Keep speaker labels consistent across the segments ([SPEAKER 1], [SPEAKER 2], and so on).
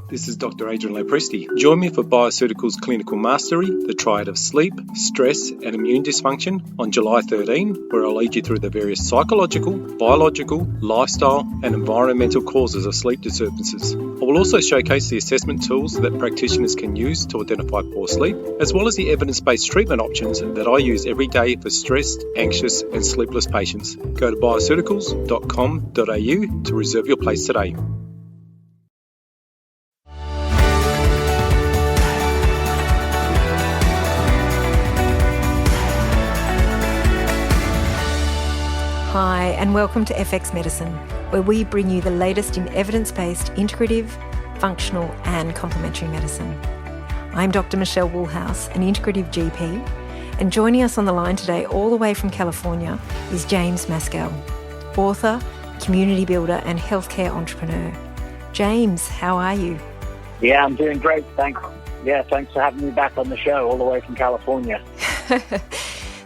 [SPEAKER 1] This is Dr. Adrian Lopresti. Join me for Bioceuticals Clinical Mastery, the triad of sleep, stress and immune dysfunction on July 13, where I'll lead you through the various psychological, biological, lifestyle and environmental causes of sleep disturbances. I will also showcase the assessment tools that practitioners can use to identify poor sleep, as well as the evidence-based treatment options that I use every day for stressed, anxious and sleepless patients. Go to bioceuticals.com.au to reserve your place today.
[SPEAKER 2] Hi, and welcome to FX Medicine, where we bring you the latest in evidence-based integrative, functional and complementary medicine. I'm Dr. Michelle Woolhouse, an integrative GP, and joining us on the line today all the way from California is James Maskell, author, community builder and healthcare entrepreneur. James, how are you?
[SPEAKER 3] Yeah, I'm doing great, thanks. Thanks for having me back on the show all the way from California.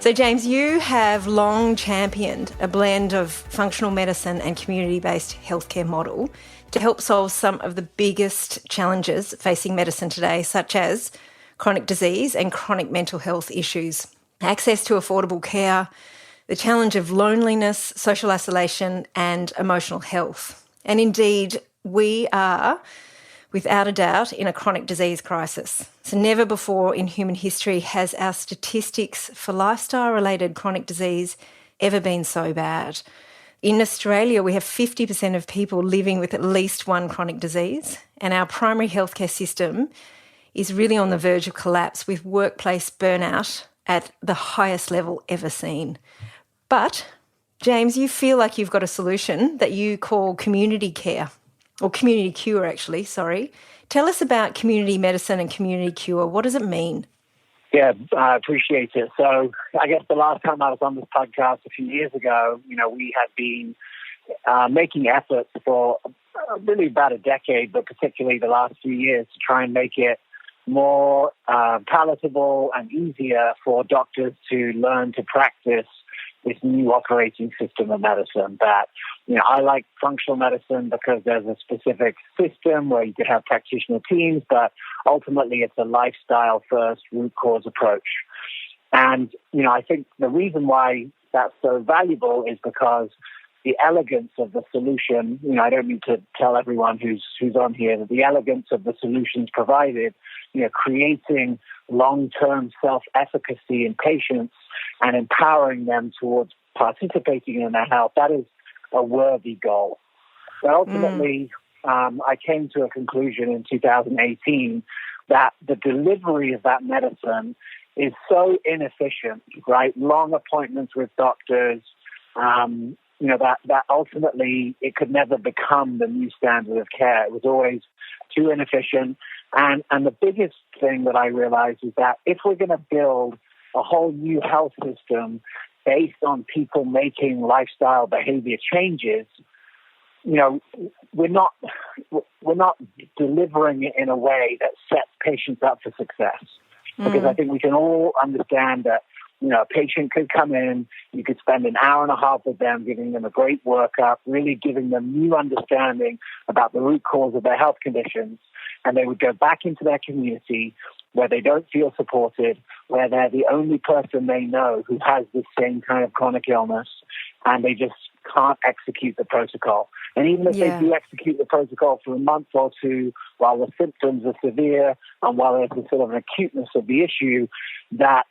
[SPEAKER 2] So James, you have long championed a blend of functional medicine and community-based healthcare model to help solve some of the biggest challenges facing medicine today, such as chronic disease and chronic mental health issues, access to affordable care, the challenge of loneliness, social isolation and emotional health. And indeed, we are, without a doubt, in a chronic disease crisis. So never before in human history has our statistics for lifestyle-related chronic disease ever been so bad. In Australia, we have 50% of people living with at least one chronic disease, and our primary healthcare system is really on the verge of collapse, with workplace burnout at the highest level ever seen. But, James, you feel like you've got a solution that you call community care. Or community cure, actually, sorry. Tell us about community medicine and community cure. What does it mean?
[SPEAKER 3] Yeah, I appreciate it. So I guess the last time I was on this podcast a few years ago, we had been making efforts for really about a decade, but particularly the last few years to try and make it more palatable and easier for doctors to learn to practice this new operating system of medicine that, I like functional medicine because there's a specific system where you could have practitioner teams, but ultimately it's a lifestyle first root cause approach. And, I think the reason why that's so valuable is because the elegance of the solution, I don't mean to tell everyone who's on here that the elegance of the solutions provided, creating long-term self-efficacy in patients and empowering them towards participating in their health, that is a worthy goal. But ultimately, I came to a conclusion in 2018 that the delivery of that medicine is so inefficient, right? Long appointments with doctors, that ultimately it could never become the new standard of care. It was always too inefficient. And the biggest thing that I realized is that if we're going to build a whole new health system based on people making lifestyle behavior changes, we're not delivering it in a way that sets patients up for success. Because I think we can all understand that, a patient could come in, you could spend an hour and a half with them, giving them a great workup, really giving them new understanding about the root cause of their health conditions, and they would go back into their community where they don't feel supported, where they're the only person they know who has the same kind of chronic illness, and they just can't execute the protocol. And even if they do execute the protocol for a month or two, while the symptoms are severe and while there's a sort of an acuteness of the issue, that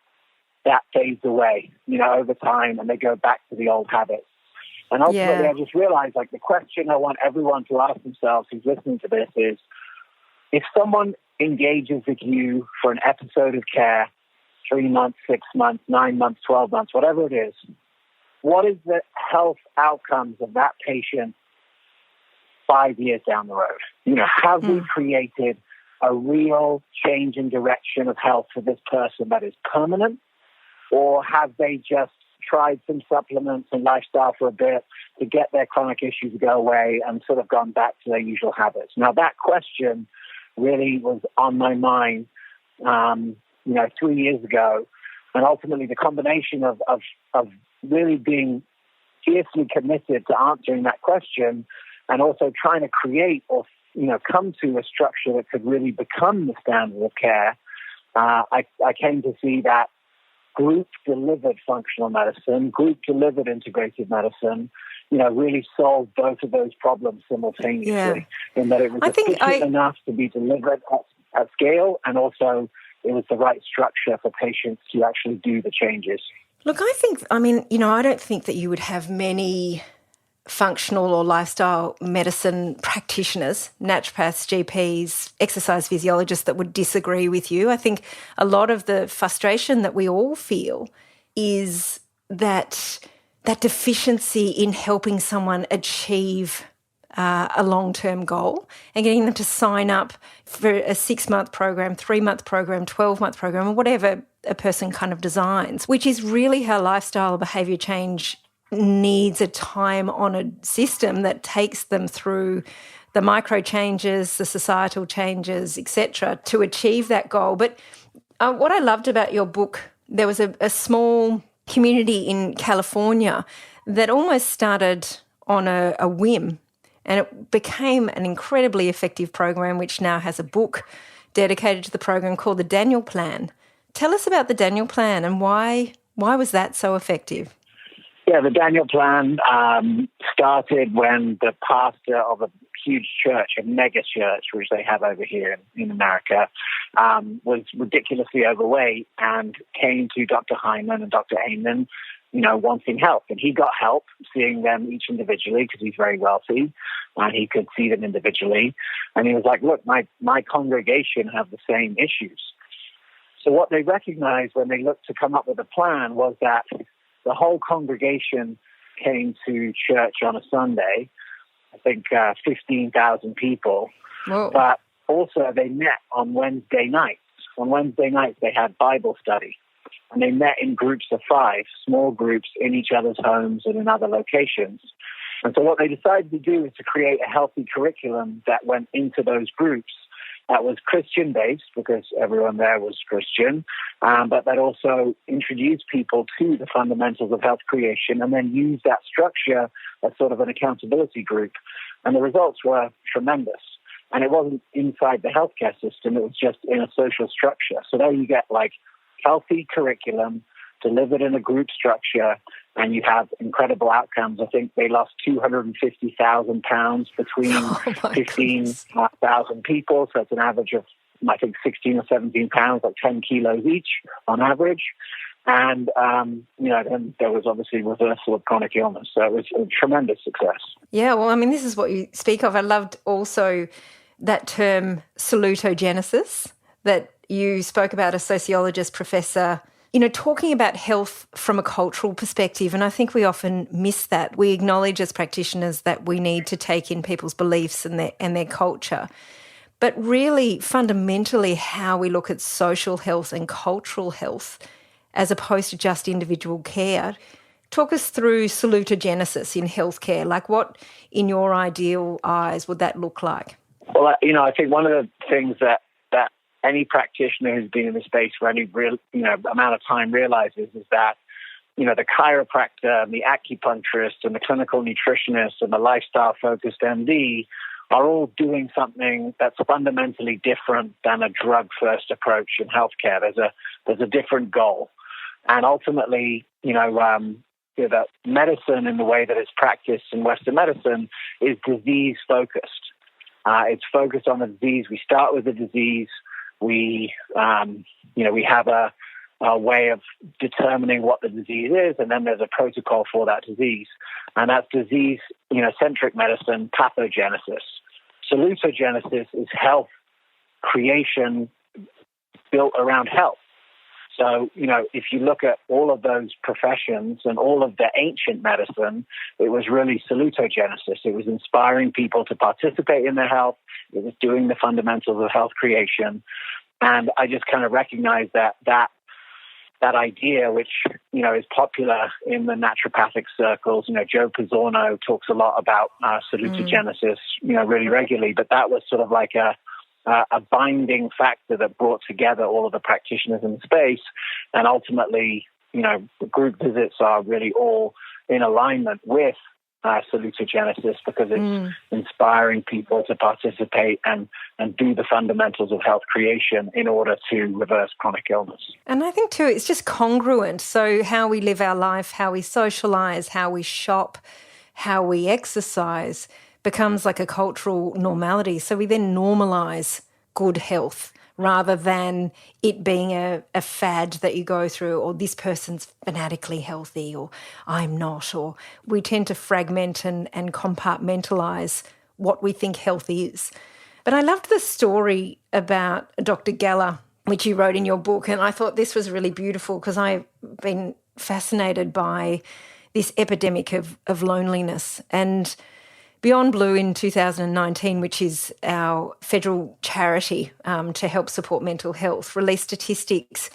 [SPEAKER 3] fades away, over time, and they go back to the old habits. And ultimately, I just realized, the question I want everyone to ask themselves who's listening to this is, if someone engages with you for an episode of care, 3 months, 6 months, 9 months, 12 months, whatever it is, what is the health outcomes of that patient 5 years down the road? Have we created a real change in direction of health for this person that is permanent? Or have they just tried some supplements and lifestyle for a bit to get their chronic issues to go away and sort of gone back to their usual habits? Now, that question really was on my mind, 3 years ago. And ultimately, the combination of really being fiercely committed to answering that question and also trying to create or come to a structure that could really become the standard of care, I came to see that group-delivered functional medicine, group-delivered integrative medicine, really solved both of those problems simultaneously, in that it was efficient enough to be delivered at scale, and also it was the right structure for patients to actually do the changes.
[SPEAKER 2] Look, I don't think that you would have many functional or lifestyle medicine practitioners, naturopaths, GPs, exercise physiologists that would disagree with you. I think a lot of the frustration that we all feel is that deficiency in helping someone achieve a long-term goal and getting them to sign up for a 6-month program, 3-month program, 12-month program, or whatever a person kind of designs, which is really how lifestyle behaviour change needs a time-honoured system that takes them through the micro changes, the societal changes, etc., to achieve that goal. But what I loved about your book, there was a small community in California that almost started on a whim, and it became an incredibly effective program, which now has a book dedicated to the program called the Daniel Plan. Tell us about the Daniel Plan and why was that so effective?
[SPEAKER 3] Yeah, the Daniel Plan started when the pastor of a huge church, a mega church, which they have over here in America, was ridiculously overweight and came to Dr. Hyman and Dr. Amen, wanting help. And he got help seeing them each individually because he's very wealthy and he could see them individually. And he was like, look, my congregation have the same issues. So what they recognized when they looked to come up with a plan was that the whole congregation came to church on a Sunday, I think 15,000 people. Whoa. But also they met on Wednesday nights. On Wednesday nights they had Bible study. And they met in groups of 5, small groups in each other's homes and in other locations. And so what they decided to do is to create a healthy curriculum that went into those groups that was Christian-based, because everyone there was Christian, but that also introduced people to the fundamentals of health creation and then used that structure as sort of an accountability group. And the results were tremendous. And it wasn't inside the healthcare system, it was just in a social structure. So there you get healthy curriculum delivered in a group structure, and you have incredible outcomes. I think they lost 250,000 pounds between 15,000 people. So it's an average of, I think, 16 or 17 pounds, 10 kilos each on average. And, then there was obviously reversal of chronic illness. So it was a tremendous success.
[SPEAKER 2] Yeah, well, this is what you speak of. I loved also that term salutogenesis that you spoke about, a sociologist professor, talking about health from a cultural perspective. And I think we often miss that. We acknowledge as practitioners that we need to take in people's beliefs and their culture. But really, fundamentally, how we look at social health and cultural health as opposed to just individual care. Talk us through salutogenesis in healthcare. What, in your ideal eyes, would that look like?
[SPEAKER 3] Well, I think one of the things that any practitioner who's been in the space for any real, amount of time realizes is that, the chiropractor and the acupuncturist and the clinical nutritionist and the lifestyle-focused MD are all doing something that's fundamentally different than a drug-first approach in healthcare. There's a different goal. And ultimately, the medicine in the way that it's practiced in Western medicine is disease-focused. It's focused on the disease. We start with the disease. We have a way of determining what the disease is, and then there's a protocol for that disease. And that's disease, centric medicine, pathogenesis. Salutogenesis is health creation built around health. So, if you look at all of those professions and all of the ancient medicine, it was really salutogenesis. It was inspiring people to participate in their health. It was doing the fundamentals of health creation. And I just kind of recognized that idea, which, is popular in the naturopathic circles. Joe Pizzorno talks a lot about salutogenesis, really regularly. But that was sort of like a binding factor that brought together all of the practitioners in the space. And ultimately, the group visits are really all in alignment with Salutogenesis, because it's inspiring people to participate and do the fundamentals of health creation in order to reverse chronic illness.
[SPEAKER 2] And I think too, it's just congruent. So how we live our life, how we socialise, how we shop, how we exercise becomes like a cultural normality. So we then normalise good health rather than it being a fad that you go through, or this person's fanatically healthy, or I'm not, or we tend to fragment and compartmentalise what we think health is. But I loved the story about Dr. Geller, which you wrote in your book, and I thought this was really beautiful because I've been fascinated by this epidemic of loneliness. And Beyond Blue in 2019, which is our federal charity to help support mental health, released statistics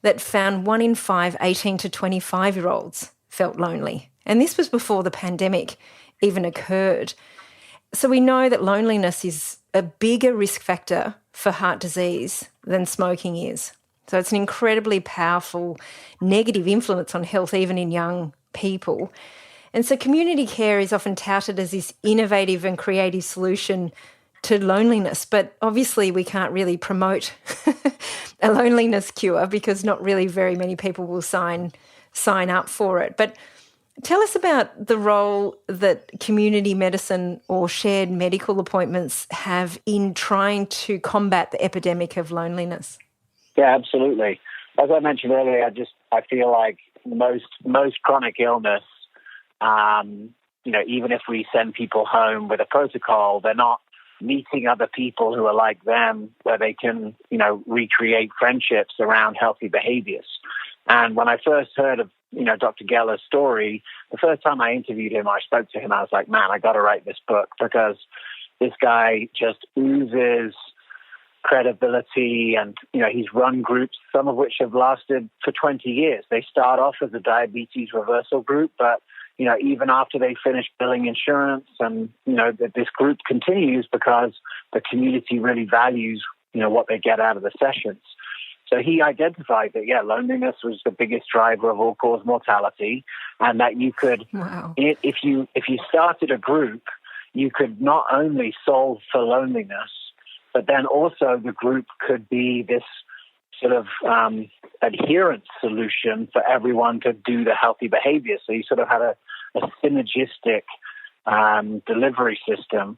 [SPEAKER 2] that found 1 in 5 18 to 25-year-olds felt lonely. And this was before the pandemic even occurred. So we know that loneliness is a bigger risk factor for heart disease than smoking is. So it's an incredibly powerful negative influence on health, even in young people. And so community care is often touted as this innovative and creative solution to loneliness, but obviously we can't really promote a loneliness cure because not really very many people will sign up for it. But tell us about the role that community medicine or shared medical appointments have in trying to combat the epidemic of loneliness.
[SPEAKER 3] Yeah, absolutely. As I mentioned earlier, I feel like most chronic illness, even if we send people home with a protocol, they're not meeting other people who are like them, where they can, recreate friendships around healthy behaviors. And when I first heard of, Dr. Geller's story, the first time I interviewed him, I spoke to him, I was like, man, I got to write this book because this guy just oozes credibility, and he's run groups, some of which have lasted for 20 years. They start off as a diabetes reversal group, but even after they finish billing insurance, and this group continues because the community really values what they get out of the sessions. So he identified that loneliness was the biggest driver of all-cause mortality, and that you could, if you started a group, you could not only solve for loneliness, but then also the group could be this sort of adherence solution for everyone to do the healthy behavior. So you sort of had a synergistic delivery system.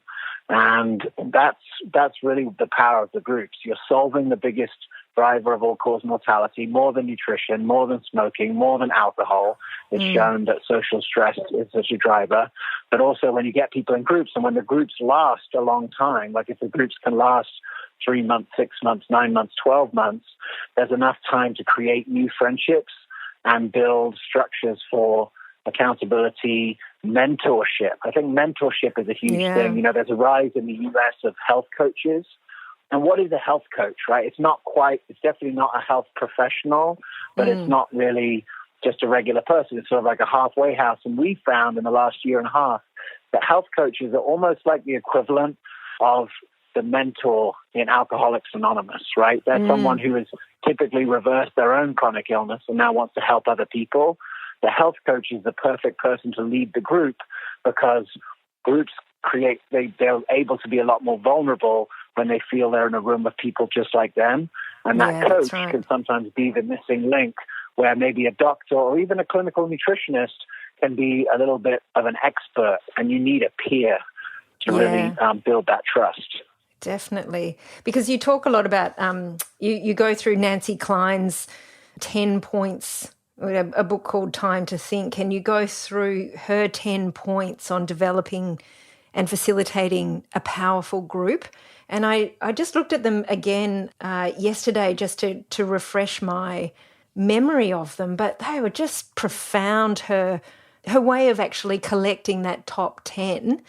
[SPEAKER 3] And that's really the power of the groups. You're solving the biggest driver of all-cause mortality, more than nutrition, more than smoking, more than alcohol. It's shown that social stress is such a driver. But also when you get people in groups, and when the groups last a long time, like if the groups can last 3 months, 6 months, 9 months, 12 months, there's enough time to create new friendships and build structures for accountability, mentorship. I think mentorship is a huge thing. There's a rise in the US of health coaches. And what is a health coach, right? It's definitely not a health professional, but it's not really just a regular person. It's sort of like a halfway house. And we found in the last year and a half that health coaches are almost like the equivalent of the mentor in Alcoholics Anonymous, right? They're someone who has typically reversed their own chronic illness and now wants to help other people. The health coach is the perfect person to lead the group because groups they're able to be a lot more vulnerable when they feel they're in a room of people just like them. And that coach can sometimes be the missing link where maybe a doctor or even a clinical nutritionist can be a little bit of an expert, and you need a peer to really build that trust.
[SPEAKER 2] Definitely. Because you talk a lot about, you go through Nancy Klein's 10 points, a book called Time to Think, and you go through her 10 points on developing and facilitating a powerful group. And I just looked at them again yesterday just to refresh my memory of them, but they were just profound, her way of actually collecting that top 10.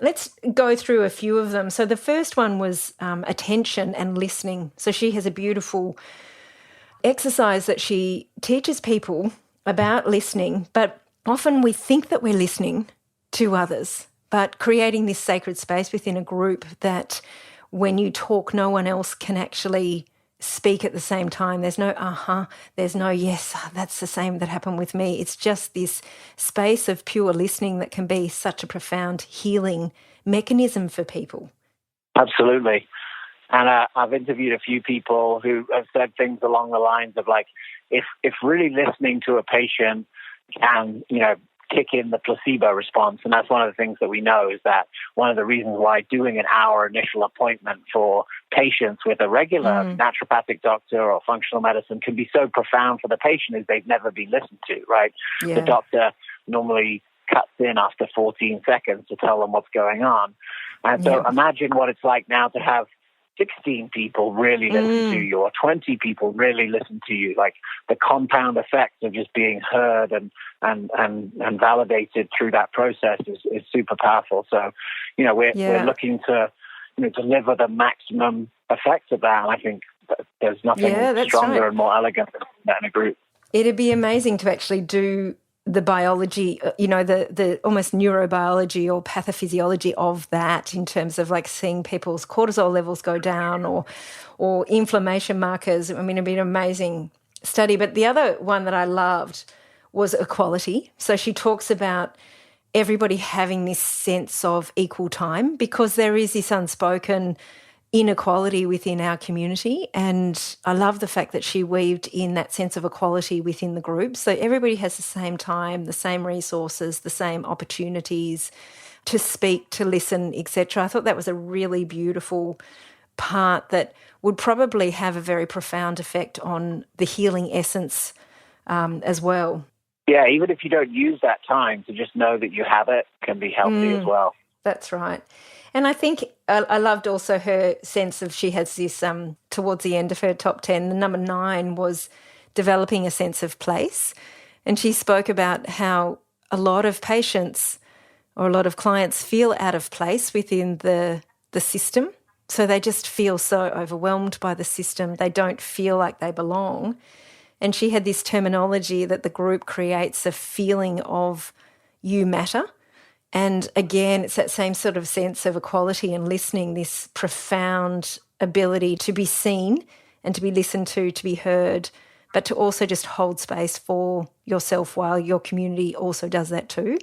[SPEAKER 2] Let's go through a few of them. So the first one was attention and listening. So she has a beautiful exercise that she teaches people about listening, but often we think that we're listening to others, but creating this sacred space within a group that when you talk, no one else can actually speak at the same time. There's no there's no yes, that's the same that happened with me. It's just this space of pure listening that can be such a profound healing mechanism for people.
[SPEAKER 3] Absolutely. And I've interviewed a few people who have said things along the lines of like, if really listening to a patient can, kick in the placebo response. And that's one of the things that we know is that one of the reasons why doing an hour initial appointment for patients with a regular naturopathic doctor or functional medicine can be so profound for the patient is they've never been listened to, right?
[SPEAKER 2] Yeah.
[SPEAKER 3] The doctor normally cuts in after 14 seconds to tell them what's going on. And so imagine what it's like now to have 16 people really listen to you or 20 people really listen to you. Like the compound effect of just being heard and validated through that process is super powerful. So, we're looking to deliver the maximum effect of that. And I think there's nothing stronger and more elegant than that in a group.
[SPEAKER 2] It'd be amazing to actually do the biology, the almost neurobiology or pathophysiology of that in terms of like seeing people's cortisol levels go down or inflammation markers. I mean, it'd be an amazing study. But the other one that I loved was equality. So she talks about everybody having this sense of equal time because there is this unspoken inequality within our community. And I love the fact that she weaved in that sense of equality within the group. So everybody has the same time, the same resources, the same opportunities to speak, to listen, etc. I thought that was a really beautiful part that would probably have a very profound effect on the healing essence as well.
[SPEAKER 3] Yeah, even if you don't use that time, to just know that you have it can be healthy as well.
[SPEAKER 2] That's right. And I think I loved also her sense of she has this, towards the end of her top 10, the number 9 was developing a sense of place. And she spoke about how a lot of patients or a lot of clients feel out of place within the system. So they just feel so overwhelmed by the system. They don't feel like they belong. And she had this terminology that the group creates a feeling of you matter. And again, it's that same sort of sense of equality and listening, this profound ability to be seen and to be listened to be heard, but to also just hold space for yourself while your community also does that too.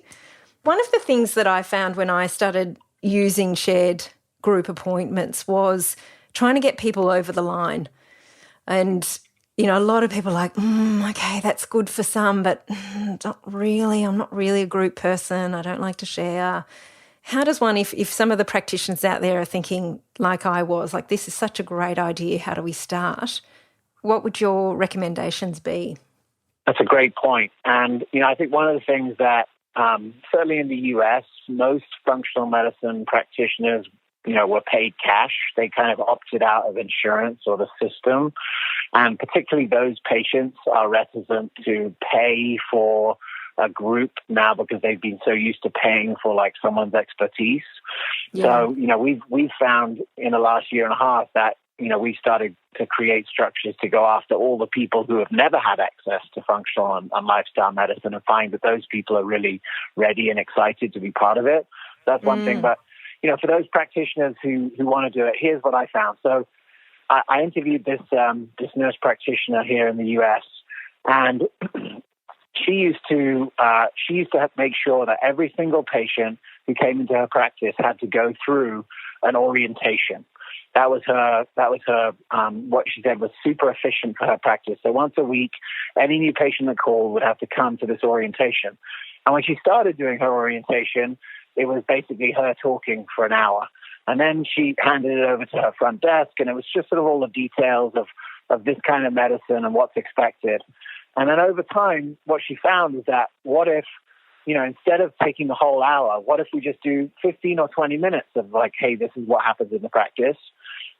[SPEAKER 2] One of the things that I found when I started using shared group appointments was trying to get people over the line. And a lot of people are like, okay, that's good for some, but not really. I'm not really a group person. I don't like to share. How does one, if some of the practitioners out there are thinking like I was, like this is such a great idea, how do we start? What would your recommendations be?
[SPEAKER 3] That's a great point. And, I think one of the things that certainly in the US, most functional medicine practitioners, were paid cash. They kind of opted out of insurance or the system. And particularly those patients are reticent to pay for a group now because they've been so used to paying for like someone's expertise. Yeah. So, we've found in the last year and a half that, we started to create structures to go after all the people who have never had access to functional and lifestyle medicine and find that those people are really ready and excited to be part of it. That's one thing. But, for those practitioners who want to do it, here's what I found. So I interviewed this nurse practitioner here in the U.S., and she used to make sure that every single patient who came into her practice had to go through an orientation. That was her. What she said was super efficient for her practice. So once a week, any new patient that called would have to come to this orientation. And when she started doing her orientation, it was basically her talking for an hour. And then she handed it over to her front desk, and it was just sort of all the details of this kind of medicine and what's expected. And then over time, what she found is that what if, instead of taking the whole hour, what if we just do 15 or 20 minutes of like, hey, this is what happens in the practice,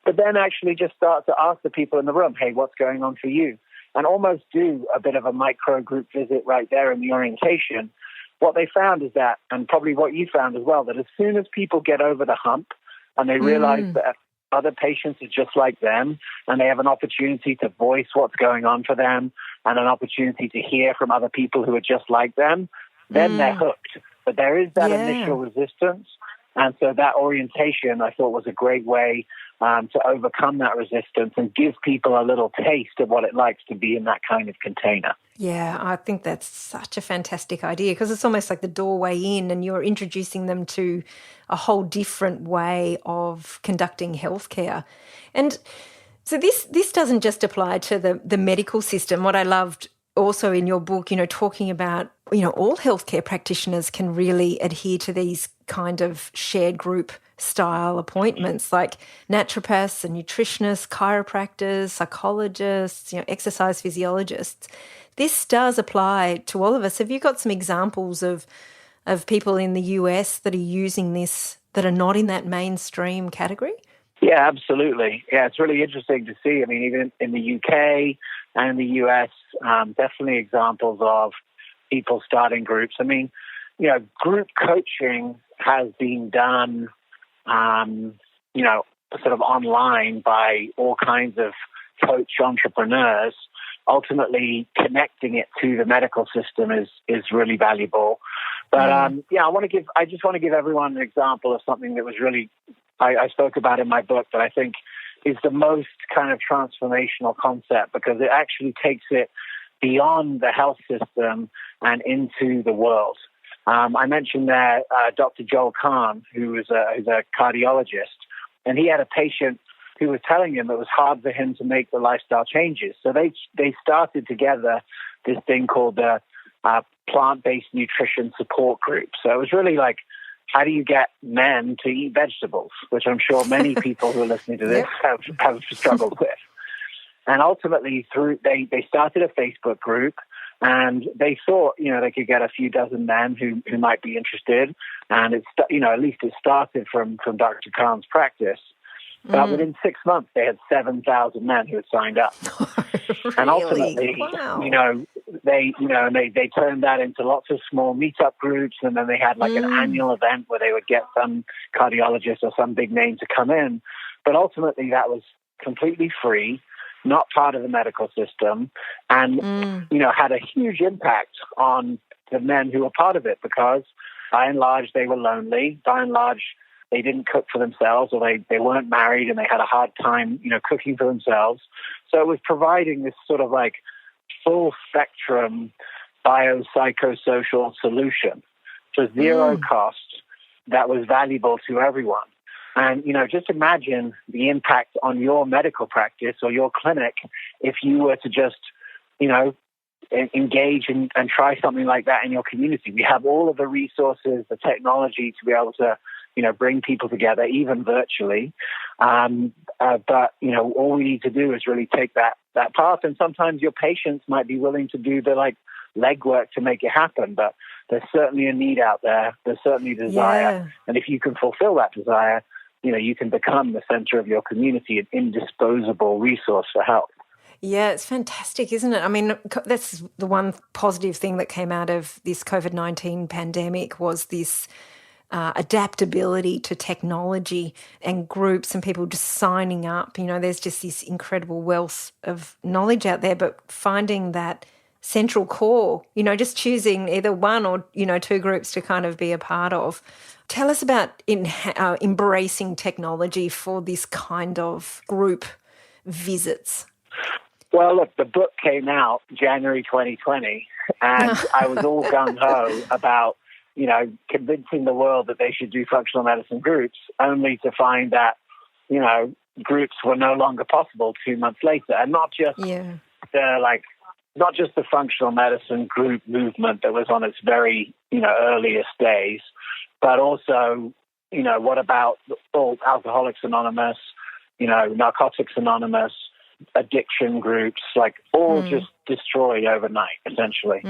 [SPEAKER 3] but then actually just start to ask the people in the room, hey, what's going on for you? And almost do a bit of a micro group visit right there in the orientation. What they found is that, and probably what you found as well, that as soon as people get over the hump and they realize that other patients are just like them and they have an opportunity to voice what's going on for them and an opportunity to hear from other people who are just like them, then they're hooked. But there is that initial resistance. And so that orientation, I thought, was a great way to overcome that resistance and give people a little taste of what it likes to be in that kind of container.
[SPEAKER 2] Yeah, I think that's such a fantastic idea because it's almost like the doorway in, and you're introducing them to a whole different way of conducting healthcare. And so this doesn't just apply to the medical system. What I loved also in your book, talking about, all healthcare practitioners can really adhere to these kind of shared group style appointments, like naturopaths and nutritionists, chiropractors, psychologists, exercise physiologists. This does apply to all of us. Have you got some examples of people in the US that are using this that are not in that mainstream category?
[SPEAKER 3] Yeah, absolutely. Yeah, it's really interesting to see. I mean, even in the UK and in the US, definitely examples of people starting groups. I mean, group coaching has been done, sort of online by all kinds of coach entrepreneurs. Ultimately, connecting it to the medical system is really valuable. But I just want to give everyone an example of something that was really I spoke about in my book that I think is the most kind of transformational concept because it actually takes it beyond the health system and into the world. I mentioned there Dr. Joel Kahn, who's a cardiologist, and he had a patient who was telling him it was hard for him to make the lifestyle changes. So they started together this thing called the plant-based nutrition support group. So it was really like, how do you get men to eat vegetables, which I'm sure many people who are listening to this have struggled with. And ultimately, they started a Facebook group, and they thought, they could get a few dozen men who might be interested. And at least it started from Dr. Kahn's practice. But within 6 months, they had 7,000 men who had signed up.
[SPEAKER 2] Really?
[SPEAKER 3] And ultimately,
[SPEAKER 2] Wow.
[SPEAKER 3] they turned that into lots of small meetup groups, and then they had like an annual event where they would get some cardiologist or some big name to come in. But ultimately, that was completely free, not part of the medical system, and had a huge impact on the men who were part of it because, by and large, they were lonely. By and large, they didn't cook for themselves, or they weren't married and they had a hard time, cooking for themselves. So it was providing this sort of like full spectrum biopsychosocial solution for zero cost that was valuable to everyone. And, just imagine the impact on your medical practice or your clinic if you were to just, engage and try something like that in your community. We have all of the resources, the technology to be able to, bring people together, even virtually. But all we need to do is really take that path. And sometimes your patients might be willing to do the legwork to make it happen. But there's certainly a need out there. There's certainly a desire.
[SPEAKER 2] Yeah.
[SPEAKER 3] And if you can fulfill that desire, you can become the center of your community, an indisposable resource for health.
[SPEAKER 2] Yeah, it's fantastic, isn't it? I mean, that's the one positive thing that came out of this COVID-19 pandemic was this adaptability to technology and groups and people just signing up. There's just this incredible wealth of knowledge out there, but finding that central core, just choosing either one or, two groups to kind of be a part of. Tell us about embracing technology for this kind of group visits.
[SPEAKER 3] Well, look, the book came out January 2020, and I was all gung-ho about, convincing the world that they should do functional medicine groups, only to find that, groups were no longer possible 2 months later. And not just the functional medicine group movement that was on its very, earliest days, but also, what about all Alcoholics Anonymous, Narcotics Anonymous, addiction groups, all just destroyed overnight, essentially.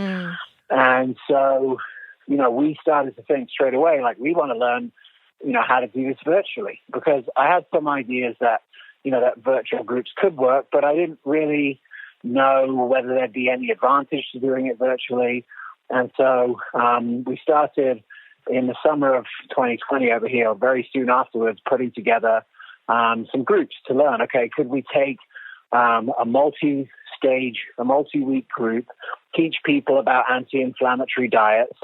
[SPEAKER 3] And so, we started to think straight away, we want to learn, how to do this virtually, because I had some ideas that, that virtual groups could work, but I didn't really know whether there'd be any advantage to doing it virtually. And so we started in the summer of 2020 over here, very soon afterwards, putting together some groups to learn, okay, could we take a multi-week group, teach people about anti-inflammatory diets,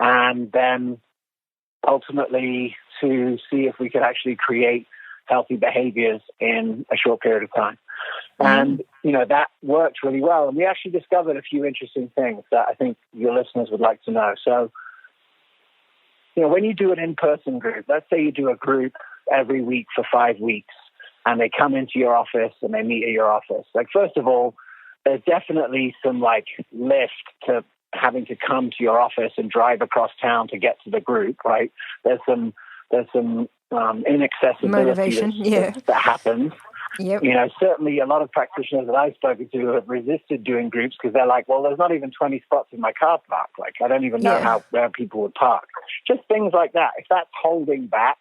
[SPEAKER 3] and then ultimately to see if we could actually create healthy behaviors in a short period of time. And, that worked really well. And we actually discovered a few interesting things that I think your listeners would like to know. So, when you do an in-person group, let's say you do a group every week for 5 weeks, and they come into your office and they meet at your office. Like, first of all, there's definitely some lift to having to come to your office and drive across town to get to the group, right? There's some inaccessibility
[SPEAKER 2] motivation,
[SPEAKER 3] that happens.
[SPEAKER 2] Yep.
[SPEAKER 3] Certainly a lot of practitioners that I've spoken to have resisted doing groups because they're like, well, there's not even 20 spots in my car park. Like, I don't even know where people would park. Just things like that. If that's holding back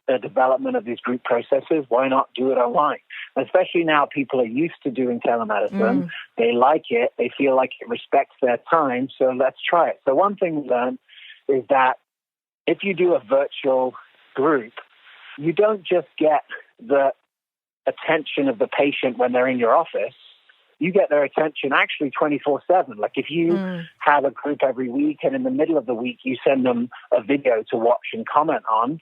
[SPEAKER 3] the development of these group processes, why not do it online? Especially now people are used to doing telemedicine. They like it. They feel like it respects their time. So let's try it. So one thing we learned is that if you do a virtual group, you don't just get the attention of the patient when they're in your office. You get their attention actually 24/7. Like if you have a group every week and in the middle of the week you send them a video to watch and comment on,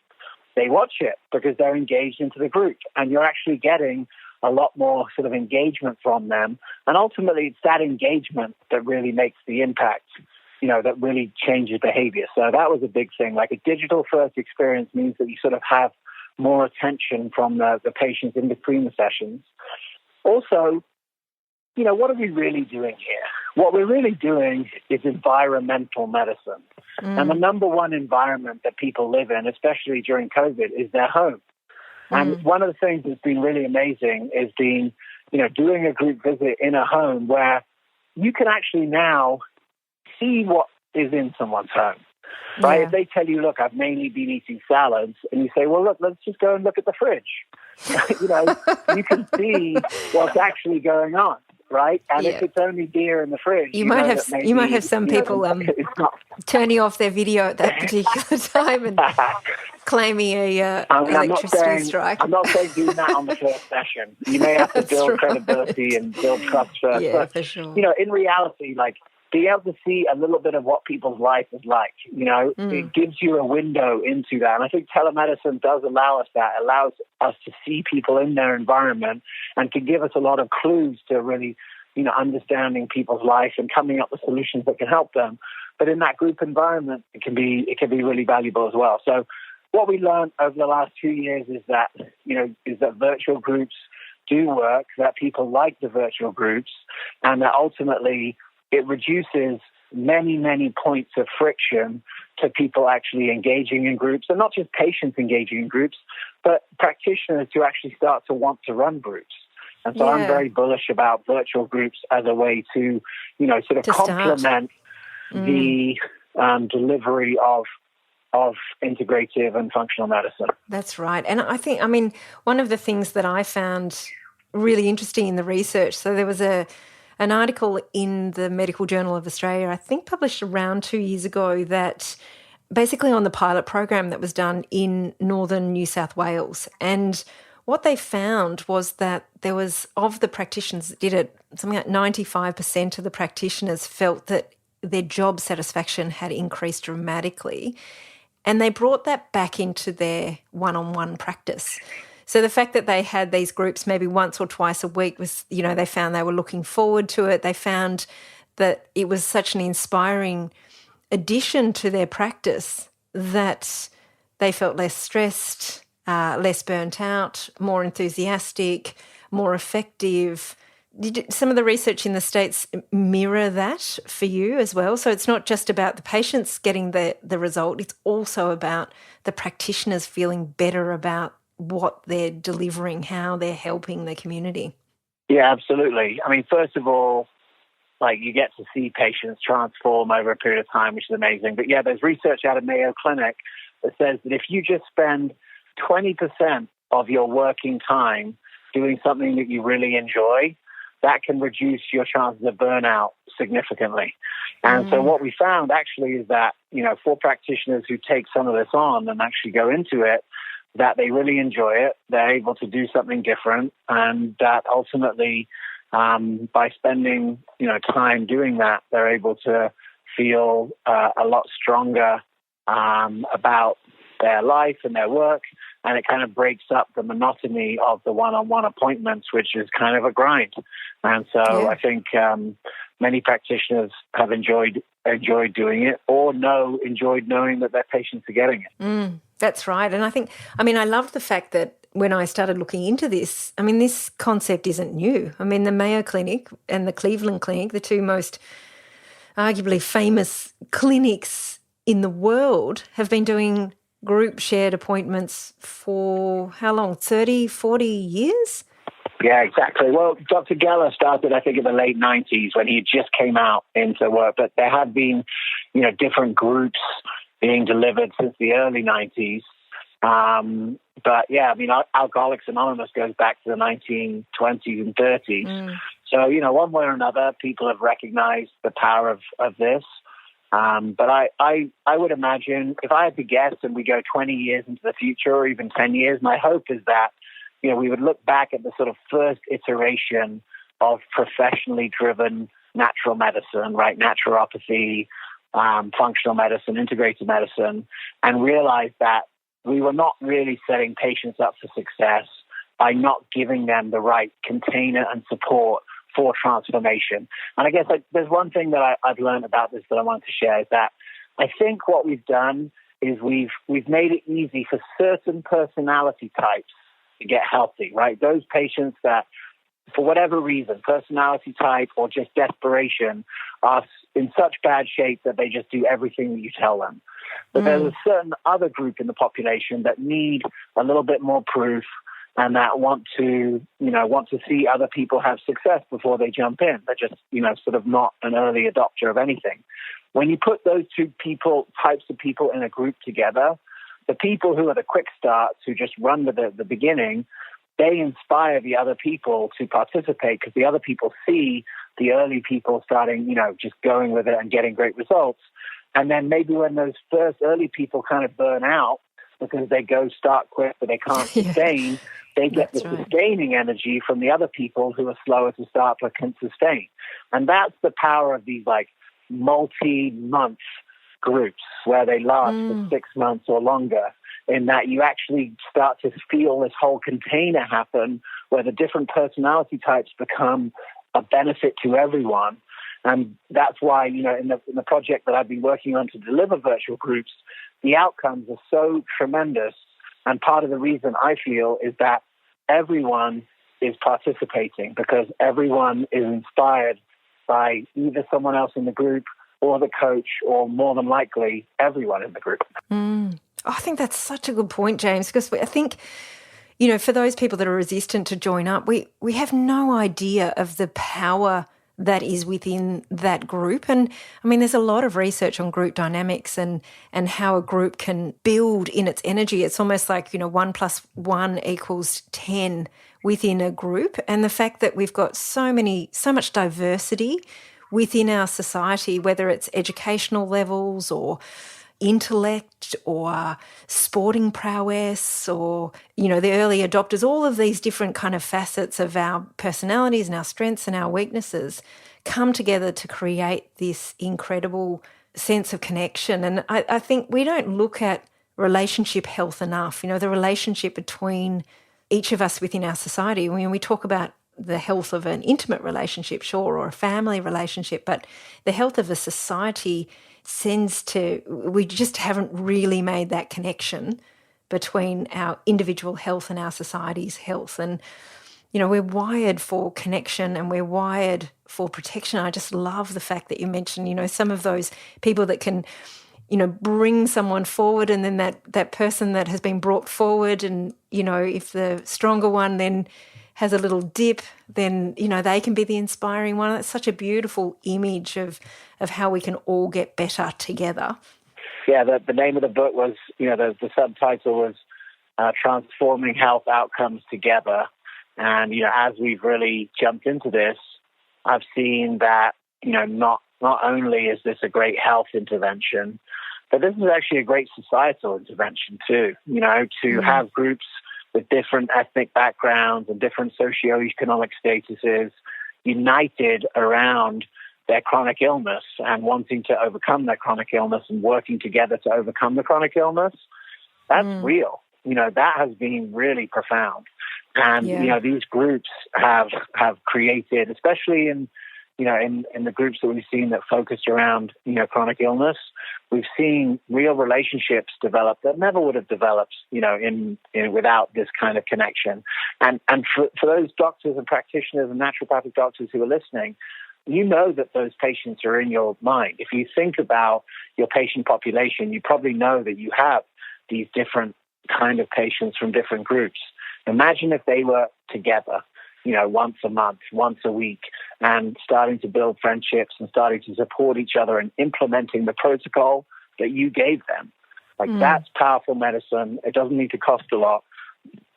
[SPEAKER 3] they watch it because they're engaged into the group, and you're actually getting a lot more sort of engagement from them. And ultimately it's that engagement that really makes the impact, that really changes behavior. So that was a big thing. Like a digital first experience means that you sort of have more attention from the patients in between the sessions. Also, what are we really doing here? What we're really doing is environmental medicine. And the number one environment that people live in, especially during COVID, is their home. And one of the things that's been really amazing is doing a group visit in a home where you can actually now see what is in someone's home. Right? If they tell you, look, I've mainly been eating salads, and you say, well, look, let's just go and look at the fridge. You can see what's actually going on, right? And if it's only beer in the fridge,
[SPEAKER 2] you might have some people turning off their video at that particular time and claiming electricity strike.
[SPEAKER 3] I'm not saying doing that on the first session. You may have to build credibility and build trust first.
[SPEAKER 2] Yeah,
[SPEAKER 3] but,
[SPEAKER 2] for sure.
[SPEAKER 3] In reality, be able to see a little bit of what people's life is like, it gives you a window into that. And I think telemedicine does allow us that. It allows us to see people in their environment and can give us a lot of clues to really, understanding people's life and coming up with solutions that can help them. But in that group environment, it can be really valuable as well. So what we learned over the last 2 years is that, is that virtual groups do work, that people like the virtual groups, and that ultimately it reduces many, many points of friction to people actually engaging in groups, and not just patients engaging in groups, but practitioners who actually start to want to run groups. And so I'm very bullish about virtual groups as a way to, sort of complement the delivery of integrative and functional medicine.
[SPEAKER 2] That's right. And I think, one of the things that I found really interesting in the research, so there was an article in the Medical Journal of Australia, I think published around 2 years ago, that basically on the pilot program that was done in northern New South Wales. And what they found was that there was, of the practitioners that did it, something like 95% of the practitioners felt that their job satisfaction had increased dramatically. And they brought that back into their one-on-one practice. So the fact that they had these groups maybe once or twice a week was, they found they were looking forward to it. They found that it was such an inspiring addition to their practice that they felt less stressed, less burnt out, more enthusiastic, more effective. Did some of the research in the States mirror that for you as well? So it's not just about the patients getting the result, it's also about the practitioners feeling better about what they're delivering, how they're helping the community.
[SPEAKER 3] Yeah, absolutely. First of all, you get to see patients transform over a period of time, which is amazing. But yeah, there's research out of Mayo Clinic that says that if you just spend 20% of your working time doing something that you really enjoy, that can reduce your chances of burnout significantly. And so what we found actually is that, for practitioners who take some of this on and actually go into it, that they really enjoy it, they're able to do something different, and that ultimately, by spending, time doing that, they're able to feel a lot stronger about their life and their work, and it kind of breaks up the monotony of the one-on-one appointments, which is kind of a grind. And so I think many practitioners have enjoyed doing it, or enjoyed knowing that their patients are getting it.
[SPEAKER 2] That's right. And I love the fact that when I started looking into this, this concept isn't new. The Mayo Clinic and the Cleveland Clinic, the two most arguably famous clinics in the world, have been doing group shared appointments for how long? 30, 40 years?
[SPEAKER 3] Yeah, exactly. Well, Dr. Geller started, I think, in the late 90s when he just came out into work, but there had been, different groups being delivered since the early 90s. But yeah, Alcoholics Anonymous goes back to the 1920s and 30s. So, one way or another, people have recognized the power of this. But I would imagine, if I had to guess and we go 20 years into the future or even 10 years, my hope is that, we would look back at the sort of first iteration of professionally driven natural medicine, right? Naturopathy, functional medicine, integrated medicine, and realize that we were not really setting patients up for success by not giving them the right container and support for transformation. And I guess there's one thing that I've learned about this that I want to share, is that I think what we've done is we've made it easy for certain personality types to get healthy, right? Those patients that, for whatever reason, personality type or just desperation, are in such bad shape that they just do everything that you tell them. But there's a certain other group in the population that need a little bit more proof, and that want to see other people have success before they jump in. They're just, sort of not an early adopter of anything. When you put those two types of people in a group together, the people who are the quick starts, who just run to the beginning, they inspire the other people to participate, because the other people see the early people starting, just going with it and getting great results. And then maybe when those first early people kind of burn out because they start quick but they can't sustain, they get the sustaining energy from the other people who are slower to start but can sustain. And that's the power of these multi-month groups where they last for 6 months or longer, in that you actually start to feel this whole container happen where the different personality types become a benefit to everyone. And that's why, in the project that I've been working on to deliver virtual groups, the outcomes are so tremendous. And part of the reason I feel is that everyone is participating, because everyone is inspired by either someone else in the group or the coach, or more than likely everyone in the group.
[SPEAKER 2] I think that's such a good point, James, because I think, for those people that are resistant to join up, we have no idea of the power that is within that group. And there's a lot of research on group dynamics and how a group can build in its energy. It's almost like, 1 + 1 = 10 within a group. And the fact that we've got so much diversity within our society, whether it's educational levels or intellect or sporting prowess or, the early adopters, all of these different kind of facets of our personalities and our strengths and our weaknesses come together to create this incredible sense of connection. And I think we don't look at relationship health enough, the relationship between each of us within our society. We talk about the health of an intimate relationship, sure, or a family relationship, but the health of a society we just haven't really made that connection between our individual health and our society's health. And, we're wired for connection and we're wired for protection. I just love the fact that you mentioned, some of those people that can, bring someone forward, and then that person that has been brought forward, and, if the stronger one then has a little dip, then, they can be the inspiring one. That's such a beautiful image of how we can all get better together.
[SPEAKER 3] Yeah, the name of the book was, the subtitle was Transforming Health Outcomes Together. And, as we've really jumped into this, I've seen that, not only is this a great health intervention, but this is actually a great societal intervention too, to have groups with different ethnic backgrounds and different socioeconomic statuses united around their chronic illness and wanting to overcome their chronic illness and working together to overcome the chronic illness. That's real. That has been really profound. And, these groups have created, especially in the groups that we've seen that focus around, chronic illness, we've seen real relationships develop that never would have developed, without this kind of connection. And for those doctors and practitioners and naturopathic doctors who are listening, that those patients are in your mind. If you think about your patient population, you probably know that you have these different kind of patients from different groups. Imagine if they were together, once a month, once a week, and starting to build friendships and starting to support each other and implementing the protocol that you gave them. That's powerful medicine. It doesn't need to cost a lot,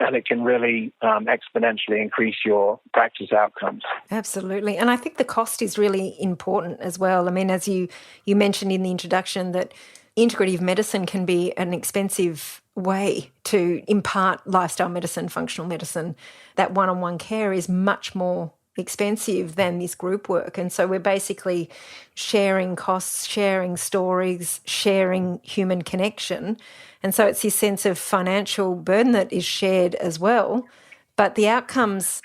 [SPEAKER 3] and it can really exponentially increase your practice outcomes.
[SPEAKER 2] Absolutely. And I think the cost is really important as well. I mean, as you mentioned in the introduction, that integrative medicine can be an expensive way to impart lifestyle medicine, functional medicine. That one-on-one care is much more expensive than this group work. And so we're basically sharing costs, sharing stories, sharing human connection. And so it's this sense of financial burden that is shared as well. But the outcomes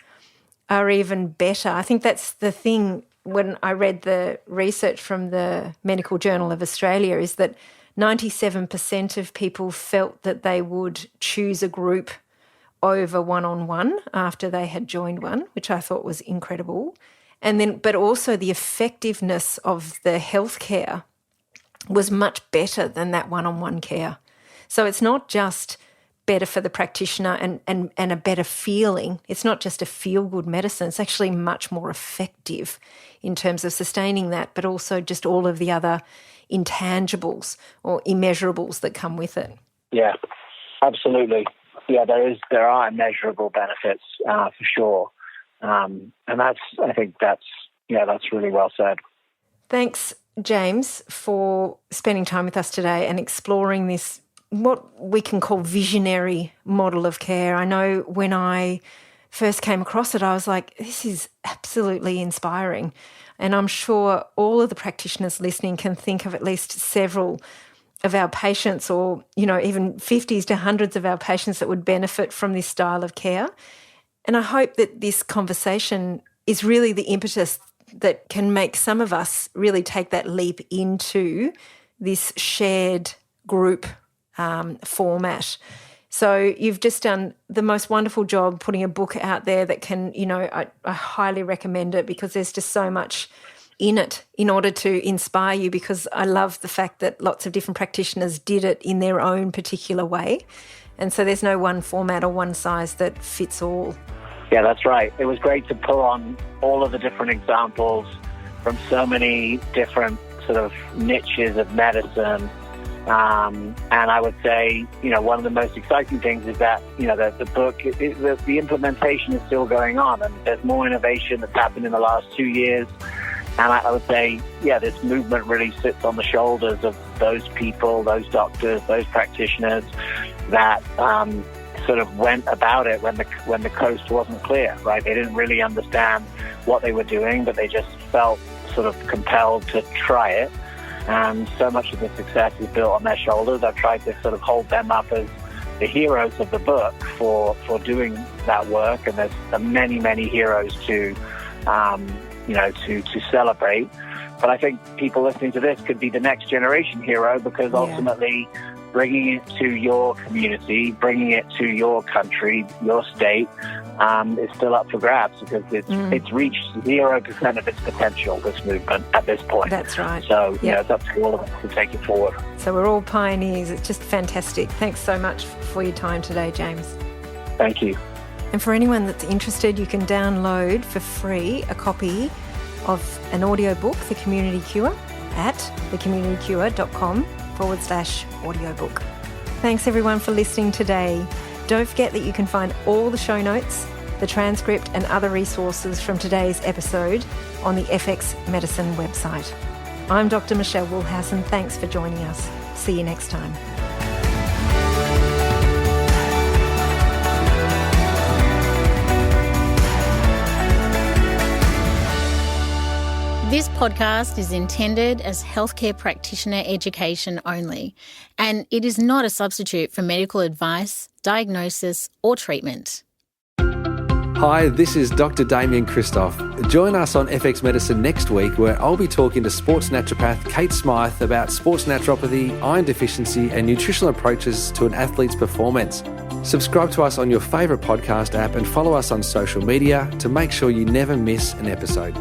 [SPEAKER 2] are even better. I think that's the thing when I read the research from the Medical Journal of Australia, is that 97% of people felt that they would choose a group over one-on-one after they had joined one, which I thought was incredible. And then, but also the effectiveness of the healthcare was much better than that one-on-one care. So it's not just better for the practitioner and a better feeling. It's not just a feel-good medicine. It's actually much more effective in terms of sustaining that, but also just all of the other intangibles or immeasurables that come with it.
[SPEAKER 3] Yeah, absolutely. Yeah, there are immeasurable benefits for sure, and I think that's really well said.
[SPEAKER 2] Thanks, James, for spending time with us today and exploring this, what we can call visionary model of care. I know when I first came across it, I was like, this is absolutely inspiring. And I'm sure all of the practitioners listening can think of at least several of our patients, or, even 50s to hundreds of our patients that would benefit from this style of care. And I hope that this conversation is really the impetus that can make some of us really take that leap into this shared group format. So you've just done the most wonderful job putting a book out there that can, I highly recommend it, because there's just so much in it in order to inspire you, because I love the fact that lots of different practitioners did it in their own particular way. And so there's no one format or one size that fits all.
[SPEAKER 3] Yeah, that's right. It was great to pull on all of the different examples from so many different sort of niches of medicine. And I would say, one of the most exciting things is that, the book, the implementation is still going on, and there's more innovation that's happened in the last 2 years. And I would say, this movement really sits on the shoulders of those people, those doctors, those practitioners that sort of went about it when the coast wasn't clear, right? They didn't really understand what they were doing, but they just felt sort of compelled to try it. And so much of the success is built on their shoulders. I've tried to sort of hold them up as the heroes of the book for doing that work. And there's many, many heroes to celebrate. But I think people listening to this could be the next generation hero, because ultimately bringing it to your community, bringing it to your country, your state, is still up for grabs, because it's reached 0% of its potential, this movement, at this point.
[SPEAKER 2] That's right.
[SPEAKER 3] So, it's up to all of us to take it forward.
[SPEAKER 2] So we're all pioneers. It's just fantastic. Thanks so much for your time today, James.
[SPEAKER 3] Thank you.
[SPEAKER 2] And for anyone that's interested, you can download for free a copy of an audiobook, The Community Cure, at thecommunitycure.com/audiobook. Thanks everyone for listening today. Don't forget that you can find all the show notes, the transcript and other resources from today's episode on the FX Medicine website. I'm Dr. Michelle Woolhouse, and thanks for joining us. See you next time.
[SPEAKER 4] This podcast is intended as healthcare practitioner education only, and it is not a substitute for medical advice, diagnosis, or treatment.
[SPEAKER 5] Hi, this is Dr. Damien Christoph. Join us on FX Medicine next week, where I'll be talking to sports naturopath Kate Smythe about sports naturopathy, iron deficiency, and nutritional approaches to an athlete's performance. Subscribe to us on your favourite podcast app and follow us on social media to make sure you never miss an episode.